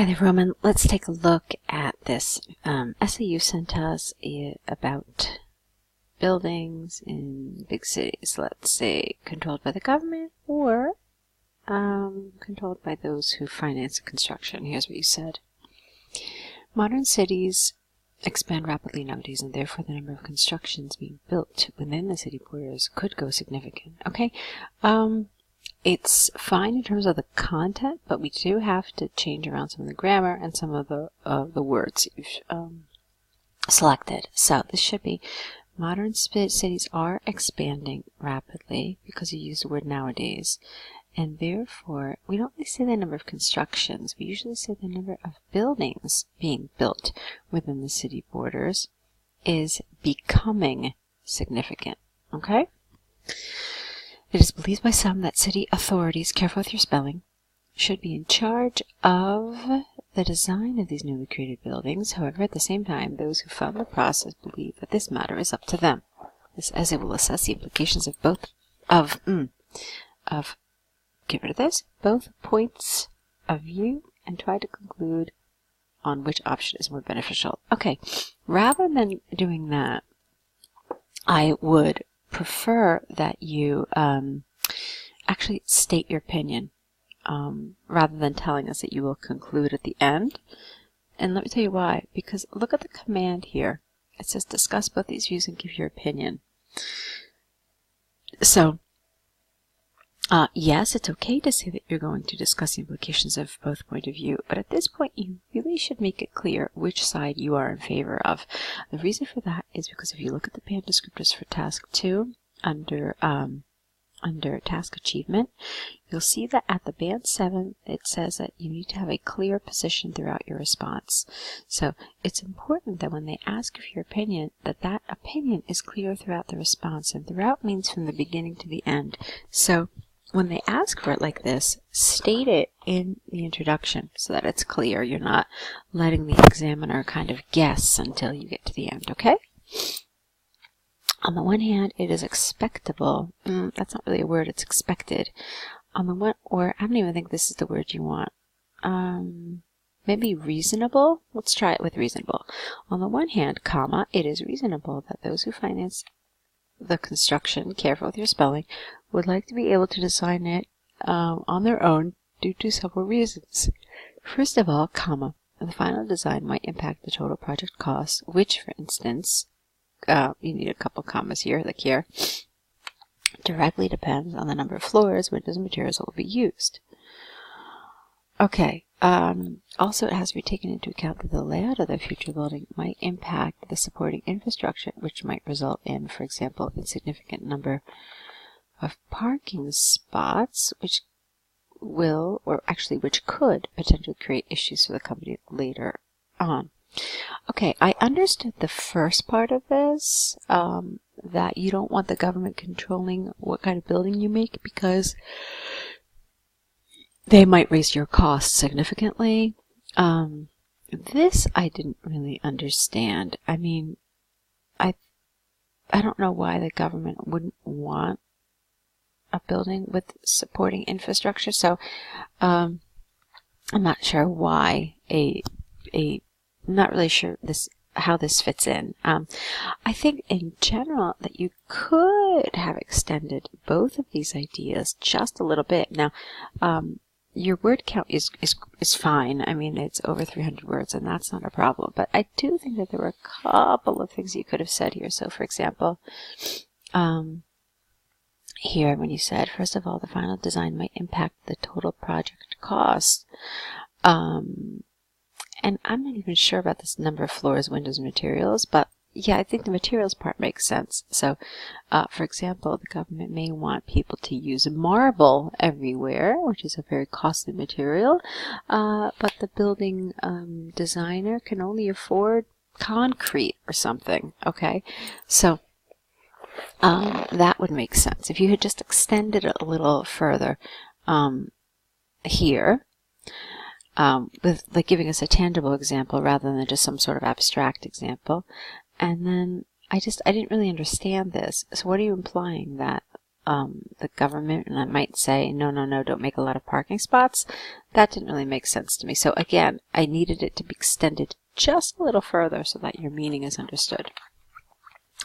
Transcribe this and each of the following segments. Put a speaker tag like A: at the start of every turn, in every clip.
A: Hi there, Roman. Let's take a look at this essay you sent us about buildings in big cities. Let's say controlled by the government or controlled by those who finance construction. Here's what you said. Modern cities expand rapidly nowadays, and therefore the number of constructions being built within the city borders could go significant. Okay. It's fine in terms of the content, but we do have to change around some of the grammar and some of the words you've selected. So this should be, modern cities are expanding rapidly, because you use the word nowadays. And therefore, we don't really say the number of constructions. We usually say the number of buildings being built within the city borders is becoming significant. Okay? It is believed by some that city authorities, careful with your spelling, should be in charge of the design of these newly created buildings. However, at the same time, those who fund the process believe that this matter is up to them. This essay will assess the implications of both points of view and try to conclude on which option is more beneficial. Okay, rather than doing that, I would prefer that you actually state your opinion rather than telling us that you will conclude at the end. And let me tell you why. Because look at the command here. It says discuss both these views and give your opinion. So, yes, it's okay to say that you're going to discuss the implications of both point of view, but at this point you really should make it clear which side you are in favor of. The reason for that is because if you look at the band descriptors for task 2 under task achievement, you'll see that at the band 7 it says that you need to have a clear position throughout your response. So it's important that when they ask for your opinion, that opinion is clear throughout the response, and throughout means from the beginning to the end. So when they ask for it like this, state it in the introduction so that it's clear. You're not letting the examiner kind of guess until you get to the end, okay? On the one hand, it is expectable. That's not really a word, it's expected. On the one, or I don't even think this is the word you want. Maybe reasonable? Let's try it with reasonable. On the one hand, comma, it is reasonable that those who finance the construction, careful with your spelling, would like to be able to design it on their own due to several reasons. First of all, comma, the final design might impact the total project cost, which, for instance, you need a couple commas here, like here, directly depends on the number of floors, windows, and materials that will be used. Okay, also it has to be taken into account that the layout of the future building might impact the supporting infrastructure, which might result in, for example, a significant number of parking spots, which could potentially create issues for the company later on. Okay, I understood the first part of this, that you don't want the government controlling what kind of building you make because they might raise your costs significantly. This I didn't really understand. I mean, I don't know why the government wouldn't want a building with supporting infrastructure, so I'm not sure why I'm not really sure how this fits in. I think in general that you could have extended both of these ideas just a little bit. Now, your word count is fine. I mean, it's over 300 words, and that's not a problem. But I do think that there were a couple of things you could have said here. So, for example, here when you said, first of all, the final design might impact the total project cost. And I'm not even sure about this number of floors, windows, and materials, but yeah, I think the materials part makes sense. So, for example, the government may want people to use marble everywhere, which is a very costly material, but the building designer can only afford concrete or something, okay? So, that would make sense. If you had just extended it a little further here, with like giving us a tangible example rather than just some sort of abstract example. And then I didn't really understand this. So what are you implying? That the government, and I might say, no, don't make a lot of parking spots. That didn't really make sense to me. So again, I needed it to be extended just a little further so that your meaning is understood.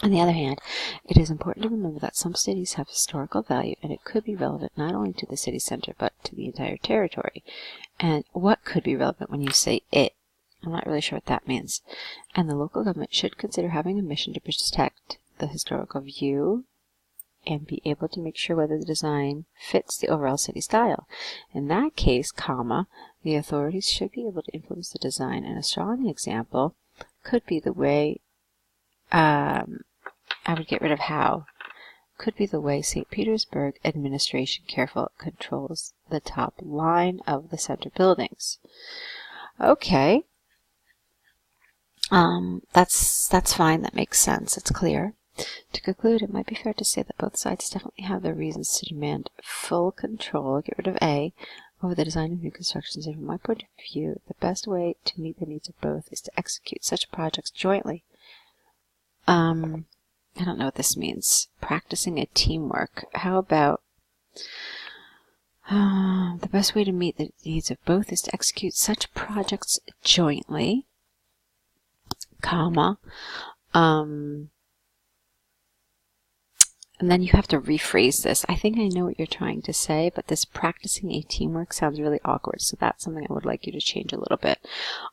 A: On the other hand, it is important to remember that some cities have historical value, and it could be relevant not only to the city center, but to the entire territory. And what could be relevant when you say it? I'm not really sure what that means. And the local government should consider having a mission to protect the historical view and be able to make sure whether the design fits the overall city style. In that case, comma, the authorities should be able to influence the design, and a strong example could be the way, I would get rid of how, could be the way St. Petersburg administration careful controls the top line of the center buildings. Okay. That's fine. That makes sense. It's clear. To conclude, it might be fair to say that both sides definitely have their reasons to demand full control, get rid of A, over the design of new constructions. And from my point of view, the best way to meet the needs of both is to execute such projects jointly. I don't know what this means. Practicing a teamwork. How about the best way to meet the needs of both is to execute such projects jointly, comma, and then you have to rephrase this. I think I know what you're trying to say, but this practicing a teamwork sounds really awkward, so that's something I would like you to change a little bit.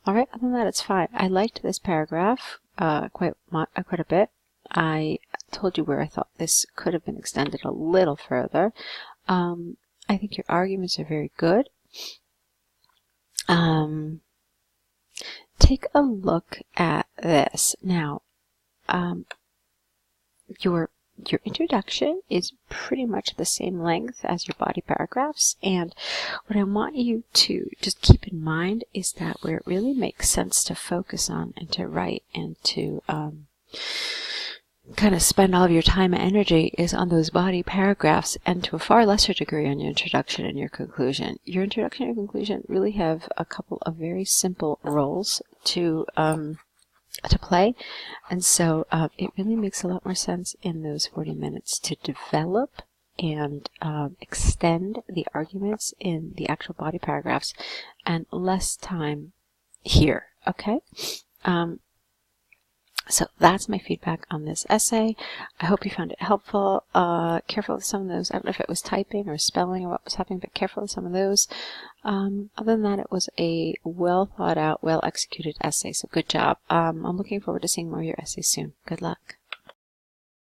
A: All right, other than that, it's fine. I liked this paragraph quite a bit. I told you where I thought this could have been extended a little further. I think your arguments are very good. Take a look at this. Now, your introduction is pretty much the same length as your body paragraphs, and what I want you to just keep in mind is that where it really makes sense to focus on and to write and to kind of spend all of your time and energy is on those body paragraphs, and to a far lesser degree on your introduction and your conclusion. Your introduction and conclusion really have a couple of very simple roles to play, and so it really makes a lot more sense in those 40 minutes to develop and extend the arguments in the actual body paragraphs, and less time here, okay? So that's my feedback on this essay. I hope you found it helpful. Careful with some of those. I don't know if it was typing or spelling or what was happening, but careful with some of those. Other than that, it was a well thought out, well executed essay. So good job. I'm looking forward to seeing more of your essays soon. Good luck.